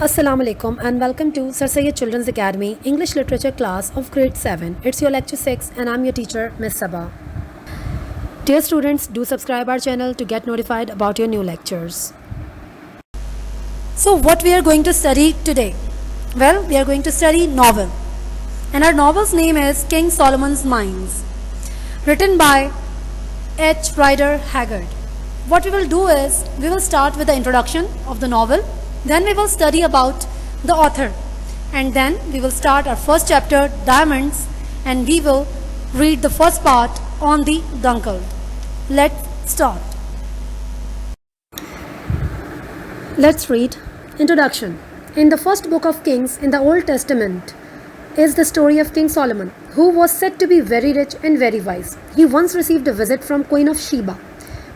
Assalamu alaikum and welcome to Sir Syed Children's Academy English Literature class of grade 7. It's your lecture 6 and I'm your teacher Miss Sabah. Dear students, do subscribe our channel to get notified about your new lectures. So what we are going to study today? Well, we are going to study novel. And our novel's name is King Solomon's Mines, written by H. Rider Haggard. What we will do is, we will start with the introduction of the novel. Then we will study about the author, and then we will start our first chapter, Diamonds, and we will read the first part on the Dunkeld. Let's start. Let's read Introduction. In the first book of Kings in the Old Testament is the story of King Solomon, who was said to be very rich and very wise. He once received a visit from Queen of Sheba,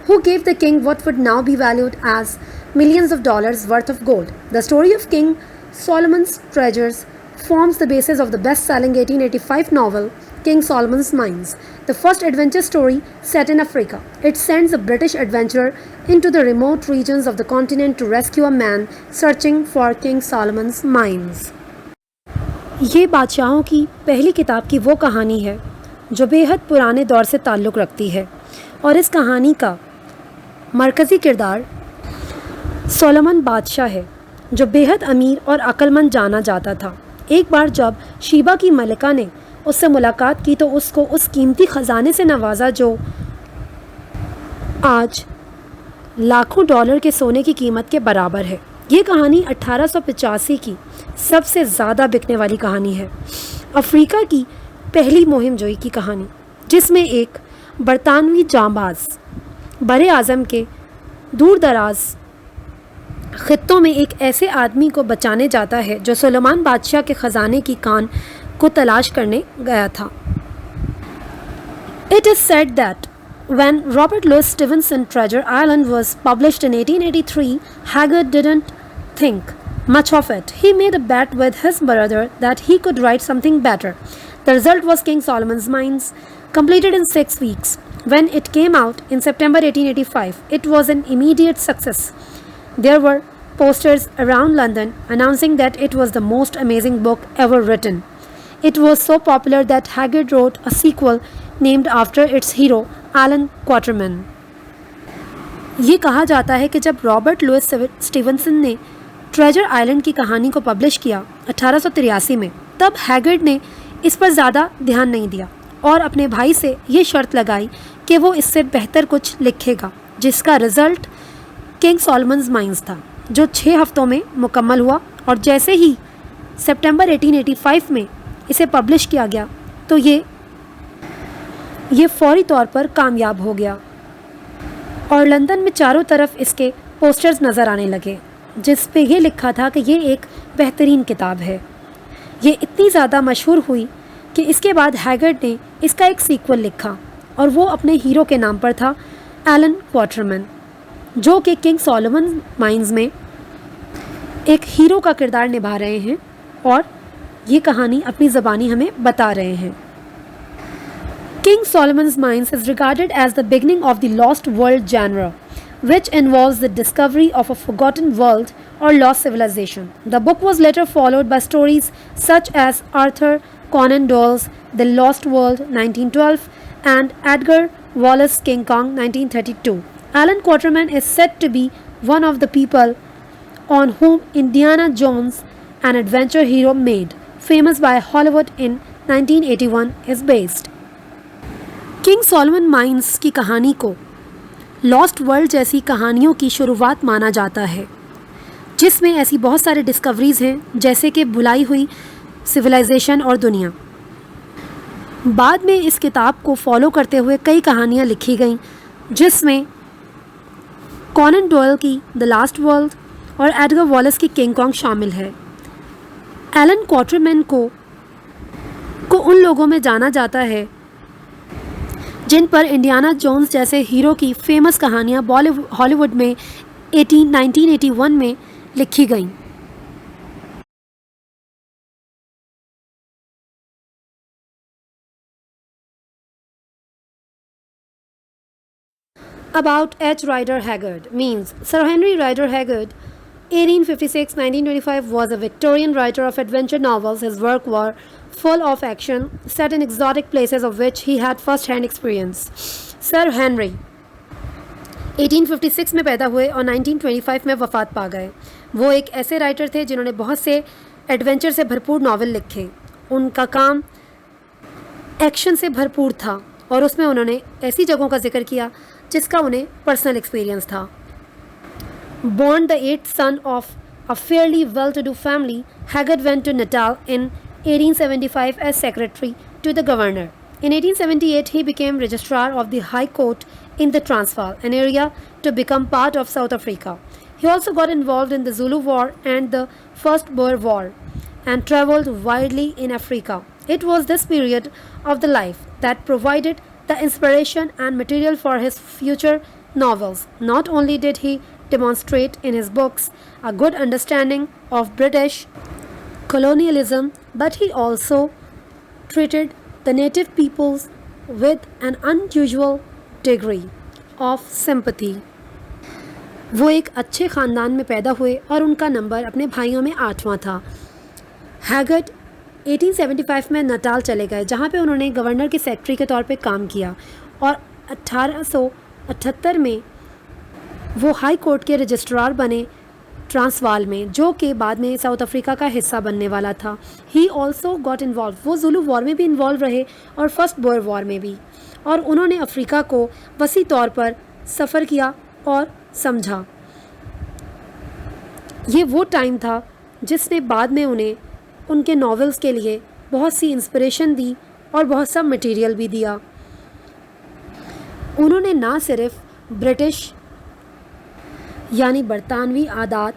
who gave the king what would now be valued as millions of dollars worth of gold. The story of King Solomon's treasures forms the basis of the best-selling 1885 novel King Solomon's Mines, the first adventure story set in Africa. It sends a British adventurer into the remote regions of the continent to rescue a man searching for King Solomon's mines. ये बादशाहों की पहली किताब की वो कहानी है जो बेहद पुराने दौर से ताल्लुक़ रखती है, और इस कहानी का मरकज़ी किरदार सोलोमन बादशाह है, जो बेहद अमीर और अक्लमंद जाना जाता था। एक बार जब शीबा की मलिका ने उससे मुलाकात की तो उसको उस कीमती ख़जाने से नवाजा जो आज लाखों डॉलर के सोने की कीमत के बराबर है। ये कहानी 1885 की सबसे ज़्यादा बिकने वाली कहानी है। अफ्रीका की पहली मुहिमजोई की कहानी, जिसमें एक बरतानवी जांबाज बरे आज़म के दूर दराज ख़ित्तों में एक ऐसे आदमी को बचाने जाता है जो सुलेमान बादशाह के ख़जाने की कान को तलाश करने गया था। It is said that when Robert Louis Stevenson Treasure Island was published in 1883, Haggard didn't think much of it. He made a bet with his brother that he could write something better. The result was King Solomon's Mines, completed in 6 weeks. When it came out in September 1885, it was an immediate success. There were posters around London announcing that it was the most amazing book ever written. It was so popular that Haggard wrote a sequel named after its hero, Alan Quatermain. ये कहा जाता है कि जब Robert Louis Stevenson ने treasure island की कहानी को पब्लिश किया 1883 में, तब हैगर्ड ने इस पर ज़्यादा ध्यान नहीं दिया और अपने भाई से ये शर्त लगाई कि वो इससे बेहतर कुछ लिखेगा, जिसका रिज़ल्ट किंग सॉलोमन्स माइंस था, जो 6 हफ्तों में मुकम्मल हुआ। और जैसे ही सितंबर 1885 में इसे पब्लिश किया गया तो ये फौरी तौर पर कामयाब हो गया और लंदन में चारों तरफ इसके पोस्टर्स नज़र आने लगे, जिस पे ये लिखा था कि ये एक बेहतरीन किताब है। ये इतनी ज़्यादा मशहूर हुई कि इसके बाद हैगर्ड ने इसका एक सीक्वल लिखा, और वो अपने हीरो के नाम पर था, एलन क्वाटरमैन, जो कि किंग सॉलोमन माइंस में एक हीरो का किरदार निभा रहे हैं और ये कहानी अपनी ज़बानी हमें बता रहे हैं। King Solomon's Mines is regarded as the beginning of the lost world genre, which involves the discovery of a forgotten world or lost civilization. The book was later followed by stories such as Arthur Conan Doyle's The Lost World 1912 and Edgar Wallace's King Kong 1932. Alan Quatermain is said to be one of the people on whom Indiana Jones, an adventure hero made famous by Hollywood in 1981, is based. King Solomon mines की कहानी को lost world जैसी कहानियों की शुरुआत माना जाता है, जिसमें ऐसी बहुत सारे डिस्कवरीज़ हैं, जैसे कि भुलाई हुई सिविलाइजेशन और दुनिया। बाद में इस किताब को फॉलो करते हुए कई कहानियाँ लिखी गईं, जिसमें कॉनन डॉयल की द लास्ट वर्ल्ड और एडगर वॉलेस की किंग कॉन्ग शामिल है। एलन क्वाटरमैन को उन लोगों में जाना जाता है जिन पर इंडियाना जोन्स जैसे हीरो की फेमस कहानियाँ हॉलीवुड में 1981 में लिखी गईं। About H. Rider Haggard means Sir Henry Rider Haggard 1856-1925 was a Victorian writer of adventure novels. His work were full of action, set in exotic places of which he had first-hand experience. Sir Henry 1856 में पैदा हुए और 1925 में वफ़ात पा गए। वो एक ऐसे राइटर थे जिन्होंने बहुत से एडवेंचर से भरपूर नावल लिखे। उनका काम एक्शन से भरपूर था और उसमें उन्होंने ऐसी जगहों का जिक्र किया जिसका उन्हें पर्सनल एक्सपीरियंस था। Born the eighth son of a fairly well-to-do family, Haggard went to Natal in 1875 as secretary to the governor. In 1878, he became registrar of the High Court in the Transvaal, an area to become part of South Africa. He also got involved in the Zulu War and the First Boer War and travelled widely in Africa. It was this period of the life that provided the inspiration and material for his future novels. Not only did he demonstrate in his books a good understanding of British colonialism, but he also treated the native peoples with an unusual degree of sympathy. वो एक अच्छे ख़ानदान में पैदा हुए और उनका number अपने भाइयों में 8वां था। हैगर्ड 1875 में नटाल चले गए जहाँ पे उन्होंने गवर्नर के सेक्रेटरी के तौर पे काम किया और 1878 में वो हाई कोर्ट के रजिस्ट्रार बने ट्रांसवाल में, जो कि बाद में साउथ अफ्रीका का हिस्सा बनने वाला था। ही ऑल्सो गॉट इन्वॉल्व, वो जुलू वॉर में भी इन्वॉल्व रहे और फर्स्ट बोयर वॉर में भी, और उन्होंने अफ्रीका को वसी तौर पर सफ़र किया और समझा। ये वो टाइम था जिसने बाद में उन्हें उनके नॉवेल्स के लिए बहुत सी इंस्पिरेशन दी और बहुत सा मटेरियल भी दिया। उन्होंने ना सिर्फ ब्रिटिश यानी बरतानवी आदात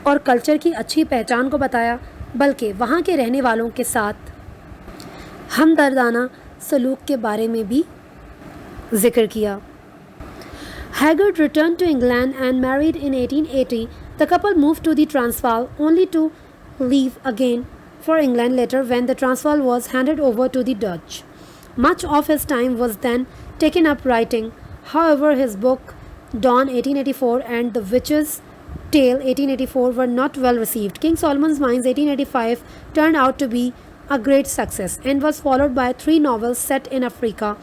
और कल्चर की अच्छी पहचान को बताया, बल्कि वहाँ के रहने वालों के साथ हमदर्दाना सलूक के बारे में भी जिक्र किया। Haggard returned to England and married in 1880. The couple moved to the Transvaal only to leave again for England later when the Transvaal was handed over to the Dutch. Much of his time was then taken up writing. However, his book Dawn 1884 and The Witch's Tale 1884 were not well received. King Solomon's Mines 1885 turned out to be a great success and was followed by 3 novels set in Africa,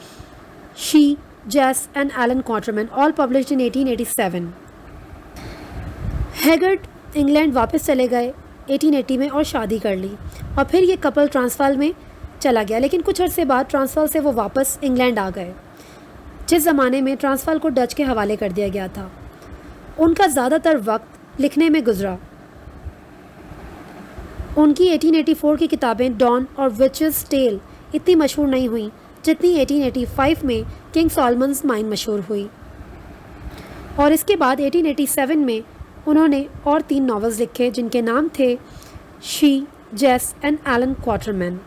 She, Jess and Alan Quatermain, all published in 1887. Haggard England वापस चले गए 1880 में और शादी कर ली और फिर ये कपल ट्रांसवाल में चला गया, लेकिन कुछ अर्से बाद ट्रांसवाल से वो वापस इंग्लैंड आ गए, जिस ज़माने में ट्रांसवाल को डच के हवाले कर दिया गया था। उनका ज़्यादातर वक्त लिखने में गुजरा। उनकी 1884 की किताबें डॉन और विचेस टेल इतनी मशहूर नहीं हुई जितनी 1885 में किंग सॉलमन्स माइन मशहूर हुई, और इसके बाद 1887 में उन्होंने और 3 नॉवेल्स लिखे जिनके नाम थे शी, Jess and Allan Quatermain.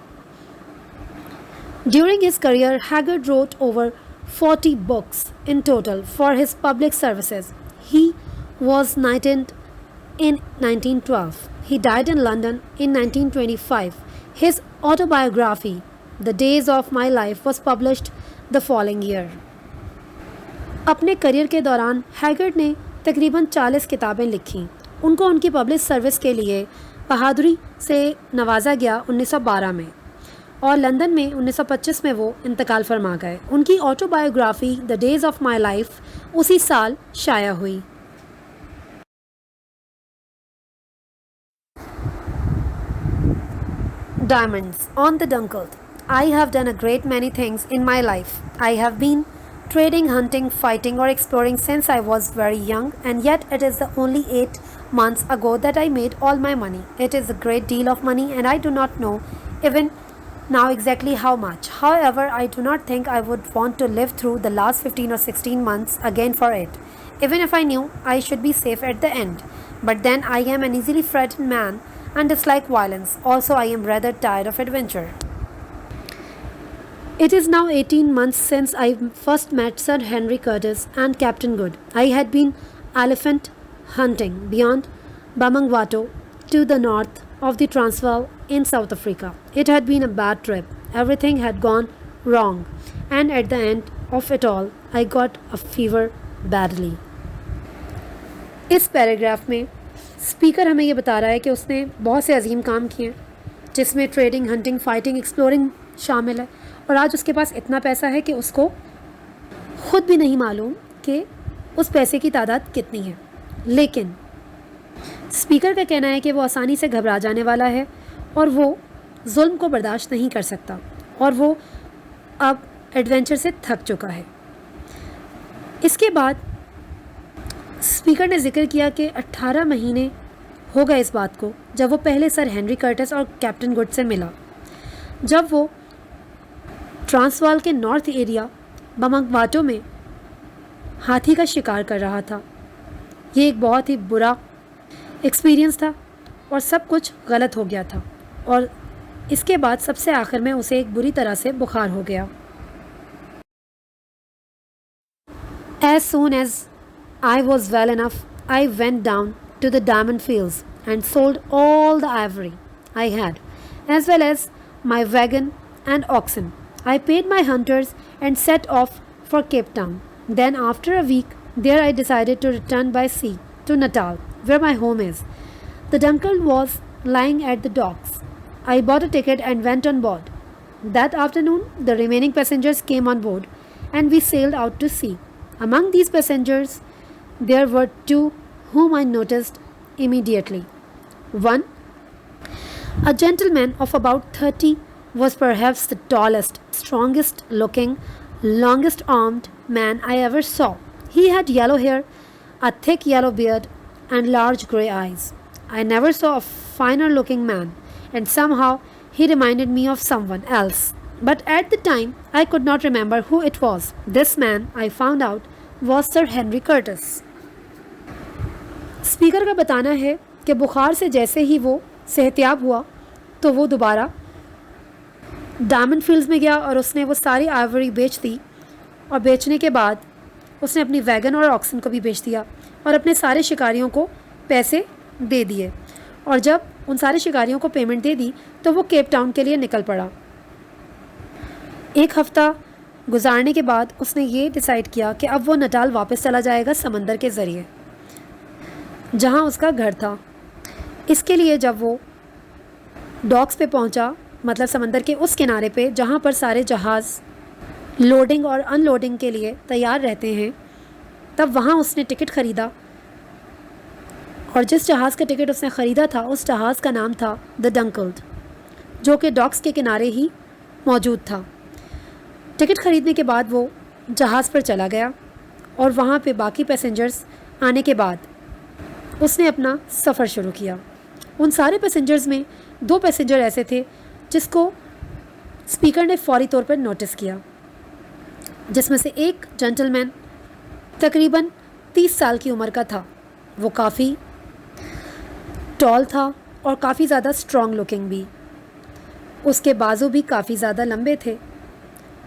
During his career, Haggard wrote over 40 books in total for his public services. He was knighted in 1912. He died in London in 1925. His autobiography, The Days of My Life, was published the following year. अपने career के दौरान haggard ने तकरीबन 40 किताबें लिखीं। उनको उनकी public service के लिए बहादुरी से नवाजा गया 1912 में, और लंदन में 1925 में वो इंतकाल फरमा गए। उनकी autobiography the days of my life उसी साल शाया हुई। Diamonds on the Dunkeld. I have done a great many things in my life. I have been trading, hunting, fighting or exploring since I was very young, and yet it is the only 8 months ago that I made all my money. It is a great deal of money and I do not know even now exactly how much. However, I do not think I would want to live through the last 15 or 16 months again for it, even if I knew I should be safe at the end. But then I am an easily frightened man and dislike violence. Also, I am rather tired of adventure. It is now 18 months since I first met Sir Henry Curtis and Captain Good. I had been elephant hunting beyond Bamangwato to the north of the Transvaal in South Africa. It had been a bad trip. Everything had gone wrong, and at the end of it all, I got a fever badly. इस paragraph में speaker हमें ये बता रहा है कि उसने बहुत से अजीम काम किए जिसमें ट्रेडिंग, हंटिंग, फाइटिंग, एक्सप्लोरिंग शामिल है, और आज उसके पास इतना पैसा है कि उसको खुद भी नहीं मालूम कि उस पैसे की तादाद कितनी है। लेकिन स्पीकर का कहना है कि वो आसानी से घबरा जाने वाला है और वो जुल्म को बर्दाश्त नहीं कर सकता और वो अब एडवेंचर से थक चुका है। इसके बाद स्पीकर ने जिक्र किया कि 18 महीने हो गए इस बात को जब वो पहले सर हेनरी कर्टिस और कैप्टन गुड से मिला, जब वो ट्रांसवाल के नॉर्थ एरिया बमंगवाटो में हाथी का शिकार कर रहा था। ये एक बहुत ही बुरा एक्सपीरियंस था और सब कुछ गलत हो गया था, और इसके बाद सबसे आखिर में उसे एक बुरी तरह से बुखार हो गया। As soon as I was well enough, I went down to the diamond fields and sold all the ivory I had, as well as my wagon and oxen. I paid my hunters and set off for Cape Town. Then, after a week there, I decided to return by sea to Natal, where my home is. The Dunkel was lying at the docks. I bought a ticket and went on board. That afternoon, the remaining passengers came on board, and we sailed out to sea. Among these passengers, there were two whom I noticed immediately. One, a gentleman of about 30, was perhaps the tallest, strongest looking, longest armed man I ever saw. He had yellow hair, a thick yellow beard, and large grey eyes. I never saw a finer looking man, and somehow he reminded me of someone else. But at the time, I could not remember who it was. This man, I found out, was Sir Henry Curtis. Speaker का बताना है कि बुखार से जैसे ही वो सेहतियाब हुआ तो वो दोबारा डायमंड फील्ड्स में गया और उसने वो सारी आइवरी बेच दी, और बेचने के बाद उसने अपनी वैगन और ऑक्सन को भी बेच दिया और अपने सारे शिकारियों को पैसे दे दिए। और जब उन सारे शिकारियों को पेमेंट दे दी तो वो केप टाउन के लिए निकल पड़ा। एक हफ्ता गुजारने के बाद उसने ये डिसाइड किया कि अब वो नटाल वापस चला जाएगा समंदर के ज़रिए, जहाँ उसका घर था। इसके लिए जब वो डॉक्स पे पहुँचा, मतलब समंदर के उस किनारे पे जहाँ पर सारे जहाज़ लोडिंग और अनलोडिंग के लिए तैयार रहते हैं, तब वहाँ उसने टिकट ख़रीदा। और जिस जहाज़ का टिकट उसने ख़रीदा था उस जहाज़ का नाम था द डंकल्ड, जो कि डॉक्स के किनारे ही मौजूद था। टिकट ख़रीदने के बाद वो जहाज़ पर चला गया और वहाँ पे बाकी पैसेंजर्स आने के बाद उसने अपना सफ़र शुरू किया। उन सारे पैसेंजर्स में 2 पैसेंजर ऐसे थे जिसको स्पीकर ने फौरी तौर पर नोटिस किया, जिसमें से एक जेंटलमैन तकरीबन 30 साल की उम्र का था। वो काफ़ी टॉल था और काफ़ी ज़्यादा स्ट्रॉन्ग लुकिंग भी। उसके बाजू भी काफ़ी ज़्यादा लंबे थे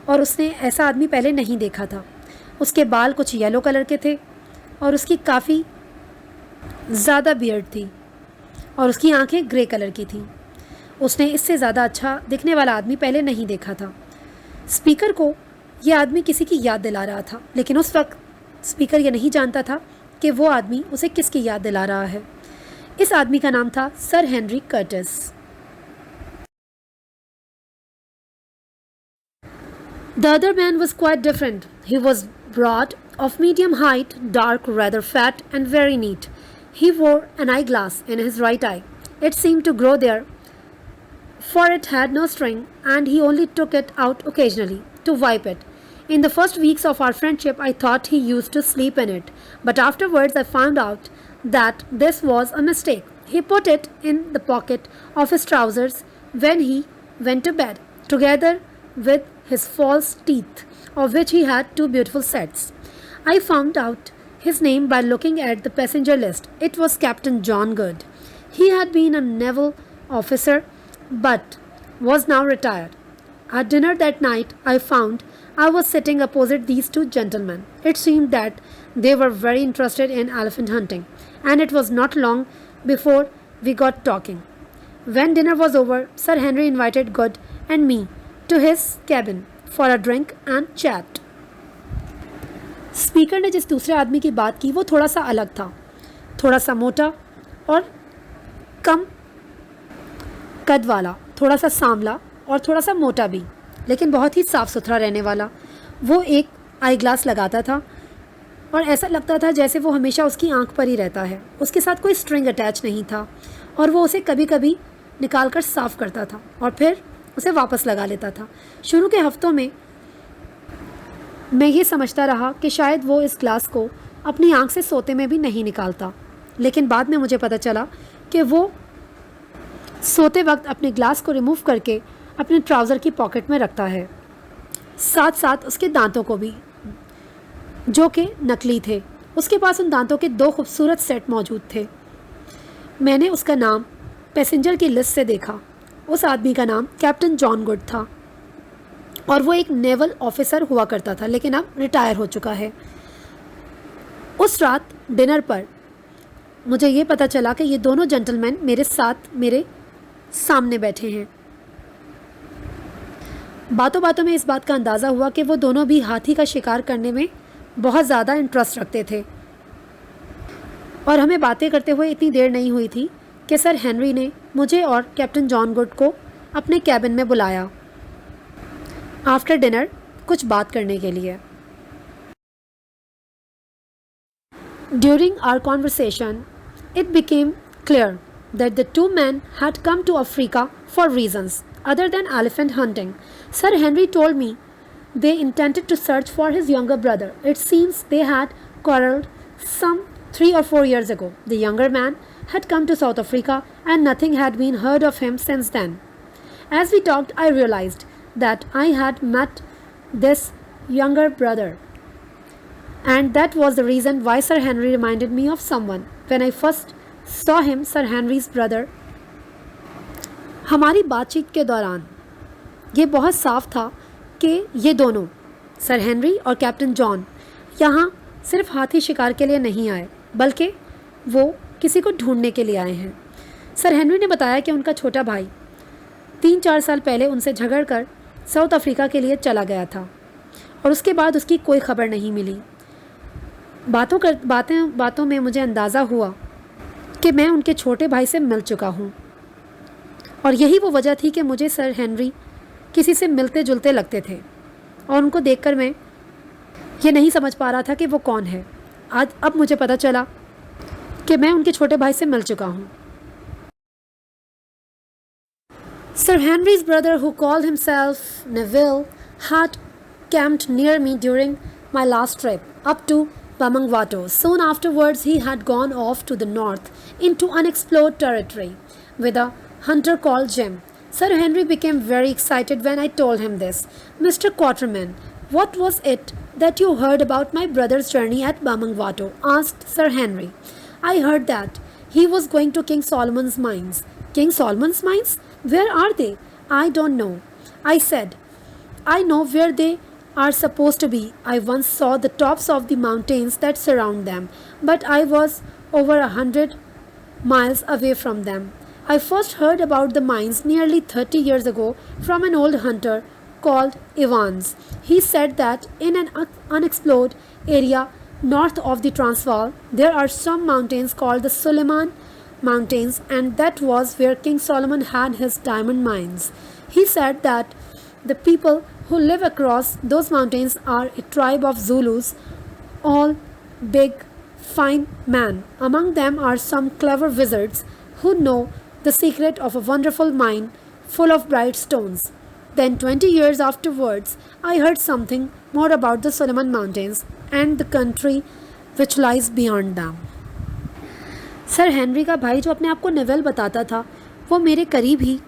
और उसने ऐसा आदमी पहले नहीं देखा था। उसके बाल कुछ येलो कलर के थे और उसकी काफ़ी ज़्यादा बियर्ड थी और उसकी आंखें ग्रे कलर की थीं। उसने इससे ज़्यादा अच्छा दिखने वाला आदमी पहले नहीं देखा था। स्पीकर को यह आदमी किसी की याद दिला रहा था, लेकिन उस वक्त स्पीकर ये नहीं जानता था कि वो आदमी उसे किसकी याद दिला रहा है। इस आदमी का नाम था sir Henry Curtis. The other man was quite different. He was broad, of medium height, dark, rather fat, and very neat. He wore an eyeglass in his right eye. It seemed to grow there, for it had no string, and he only took it out occasionally to wipe it. In the first weeks of our friendship, I thought he used to sleep in it, but afterwards I found out that this was a mistake. He put it in the pocket of his trousers when he went to bed, together with his false teeth, of which he had 2 beautiful sets. I found out his name by looking at the passenger list. It was Captain John Good. He had been a naval officer but was now retired. At dinner that night, I found I was sitting opposite these 2 gentlemen. It seemed that they were very interested in elephant hunting, and it was not long before we got talking. When dinner was over, Sir Henry invited Good and me to his cabin for a drink and chat. Speaker ने जिस दूसरे आदमी की बात की वो थोड़ा सा अलग था। थोड़ा सा मोटा और कम कद वाला, थोड़ा सा सांवला और थोड़ा सा मोटा भी, लेकिन बहुत ही साफ़ सुथरा रहने वाला। वो एक आई ग्लास लगाता था और ऐसा लगता था जैसे वो हमेशा उसकी आंख पर ही रहता है। उसके साथ कोई स्ट्रिंग अटैच नहीं था और वो उसे कभी कभी निकाल कर साफ़ करता था और फिर उसे वापस लगा लेता था। शुरू के हफ्तों में मैं ये समझता रहा कि शायद वो इस ग्लास को अपनी आंख से सोते में भी नहीं निकालता, लेकिन बाद में मुझे पता चला कि वो सोते वक्त अपने ग्लास को रिमूव करके अपने ट्राउज़र की पॉकेट में रखता है, साथ साथ उसके दांतों को भी, जो कि नकली थे। उसके पास उन दांतों के 2 खूबसूरत सेट मौजूद थे। मैंने उसका नाम पैसेंजर की लिस्ट से देखा। उस आदमी का नाम कैप्टन जॉन गुड था और वो एक नेवल ऑफिसर हुआ करता था, लेकिन अब रिटायर हो चुका है। उस रात डिनर पर मुझे ये पता चला कि ये दोनों जेंटलमैन मेरे साथ मेरे सामने बैठे हैं। बातों बातों में इस बात का अंदाज़ा हुआ कि वो दोनों भी हाथी का शिकार करने में बहुत ज़्यादा इंटरेस्ट रखते थे और हमें बातें करते हुए इतनी देर नहीं हुई थी कि सर हेनरी ने मुझे और कैप्टन जॉन गुड को अपने कैबिन में बुलाया आफ्टर डिनर कुछ बात करने के लिए। During our conversation it became clear that the two men had come to Africa for reasons other than elephant hunting. Sir Henry told me they intended to search for his younger brother. It seems they had quarreled some 3 or 4 years ago. The younger man had come to South Africa and nothing had been heard of him since then. As we talked, I realized that I had met this younger brother. And that was the reason why Sir Henry reminded me of someone. When I first saw him, Sir Henry's brother. हमारी बातचीत के दौरान ये बहुत साफ था कि ये दोनों सर हेनरी और कैप्टन जॉन यहाँ सिर्फ हाथी शिकार के लिए नहीं आए, बल्कि वो किसी को ढूंढने के लिए आए हैं। सर हेनरी ने बताया कि उनका छोटा भाई 3-4 साल पहले उनसे झगड़ कर साउथ अफ्रीका के लिए चला गया था और उसके बाद उसकी कोई खबर नहीं मिली। बातों में मुझे अंदाज़ा हुआ कि मैं उनके छोटे भाई से मिल चुका हूँ और यही वो वजह थी कि मुझे सर हेनरी किसी से मिलते जुलते लगते थे और उनको देखकर मैं ये नहीं समझ पा रहा था कि वो कौन है। आज अब मुझे पता चला कि मैं उनके छोटे भाई से मिल चुका हूँ। Sir Henry's brother, who called himself Neville, had camped near me during my last trip up to Bamangwato. Soon afterwards, he had gone off to the north into unexplored territory with a hunter called Jim. Sir Henry became very excited when I told him this. Mr. Quatermain, what was it that you heard about my brother's journey at Bamangwato? Asked Sir Henry. I heard that he was going to King Solomon's mines. King Solomon's mines? Where are they? I don't know. I said, I know where they are supposed to be. I once saw the tops of the mountains that surround them, but I was over 100 miles away from them. I first heard about the mines nearly 30 years ago from an old hunter called Evans. He said that in an unexplored area north of the Transvaal, there are some mountains called the Suleiman Mountains, and that was where King Solomon had his diamond mines. He said that the people who live across those mountains are a tribe of Zulus, all big, fine men. Among them are some clever wizards who know the secret of a wonderful mine full of bright stones. Then 20 years afterwards, I heard something more about the Solomon Mountains and the country which lies beyond them. Sir Henry का भाई जो अपने आप को navel बताता था, वो मेरे करीब ही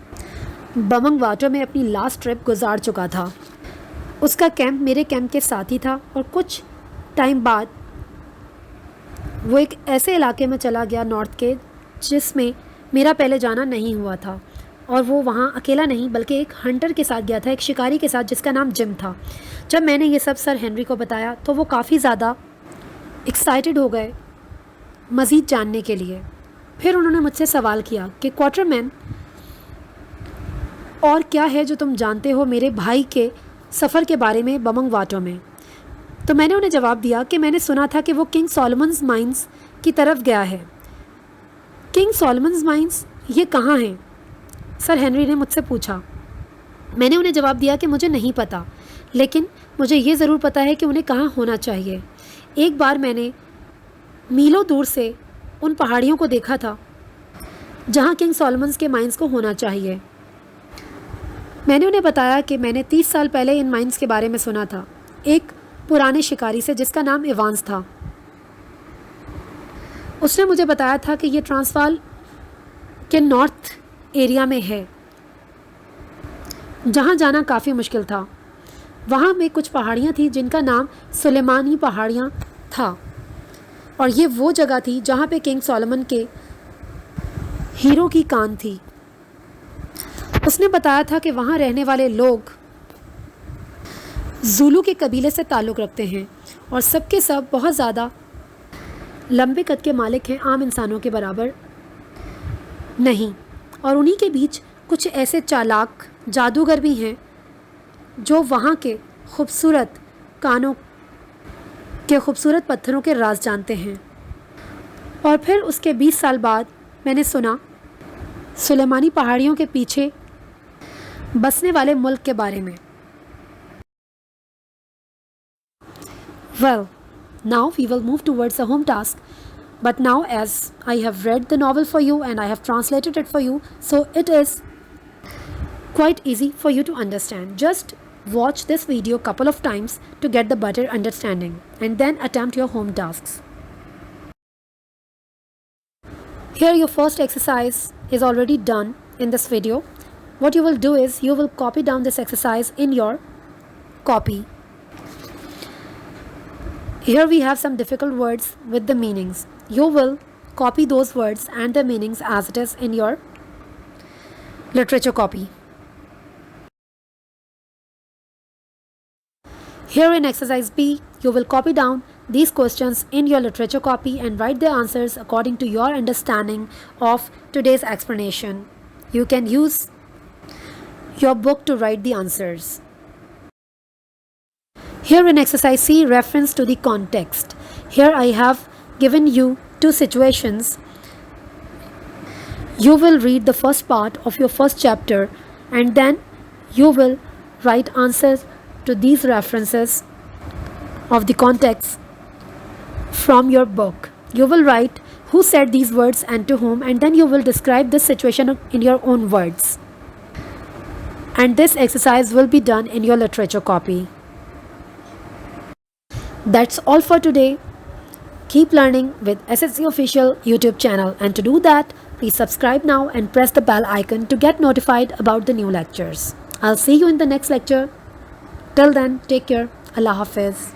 बमंगवाटो में अपनी लास्ट ट्रिप गुजार चुका था। उसका कैंप मेरे कैंप के साथ ही था और कुछ टाइम बाद वो एक ऐसे इलाके में चला गया नॉर्थ के जिसमें मेरा पहले जाना नहीं हुआ था, और वो वहाँ अकेला नहीं बल्कि एक हंटर के साथ गया था, एक शिकारी के साथ जिसका नाम जिम था। जब मैंने ये सब सर हेनरी को बताया तो वो काफ़ी ज़्यादा एक्साइटेड हो गए मज़ीद जानने के लिए। फिर उन्होंने मुझसे सवाल किया कि क्वार्टरमैन, और क्या है जो तुम जानते हो मेरे भाई के सफ़र के बारे में बमंगवाटो में। तो मैंने उन्हें जवाब दिया कि मैंने सुना था कि वो किंग सॉलोमन्स माइंस की तरफ गया है। किंग सॉलोमन्स माइंस ये कहाँ हैं? सर हेनरी ने मुझसे पूछा। मैंने उन्हें जवाब दिया कि मुझे नहीं पता, लेकिन मुझे ये ज़रूर पता है कि उन्हें कहाँ होना चाहिए। एक बार मैंने मीलों दूर से उन पहाड़ियों को देखा था जहाँ किंग सॉलोमन्स के माइंस को होना चाहिए। मैंने उन्हें बताया कि मैंने 30 साल पहले इन माइंस के बारे में सुना था, एक पुराने शिकारी से जिसका नाम इवांस था। उसने मुझे बताया था कि ये ट्रांसवाल के नॉर्थ एरिया में है, जहाँ जाना काफ़ी मुश्किल था। वहाँ में कुछ पहाड़ियाँ थी जिनका नाम सुलेमानी पहाड़ियाँ था, और ये वो जगह थी जहाँ पे किंग सॉलोमन के हीरो की कान थी। उसने बताया था कि वहाँ रहने वाले लोग ज़ुलू के कबीले से ताल्लुक़ रखते हैं और सबके सब बहुत ज़्यादा लंबे कद के मालिक हैं, आम इंसानों के बराबर नहीं। और उन्हीं के बीच कुछ ऐसे चालाक जादूगर भी हैं जो वहाँ के खूबसूरत कानों के खूबसूरत पत्थरों के राज जानते हैं। और फिर उसके 20 साल बाद मैंने सुना सुलेमानी पहाड़ियों के पीछे बसने वाले मुल्क के बारे में। Well, now we will move towards the home task. But now as I have read the novel for you and I have translated it for you, so it is quite easy for you to understand. Just watch this video couple of times to get the better understanding and then attempt your home tasks. Here your first exercise is already done in this video. What you will do is you will copy down this exercise in your copy. Here we have some difficult words with the meanings. You will copy those words and the meanings as it is in your literature copy. Here in exercise B, you will copy down these questions in your literature copy and write the answers according to your understanding of today's explanation. You can use your book to write the answers. Here in exercise C, reference to the context. Here I have given you two situations. You will read the first part of your first chapter and then you will write answers to these references of the context from your book. You will write who said these words and to whom, and then you will describe this situation in your own words. And this exercise will be done in your literature copy. That's all for today. Keep learning with SSC Official YouTube channel, and to do that, please subscribe now and press the bell icon to get notified about the new lectures. I'll see you in the next lecture. Till then, take care. Allah Hafiz.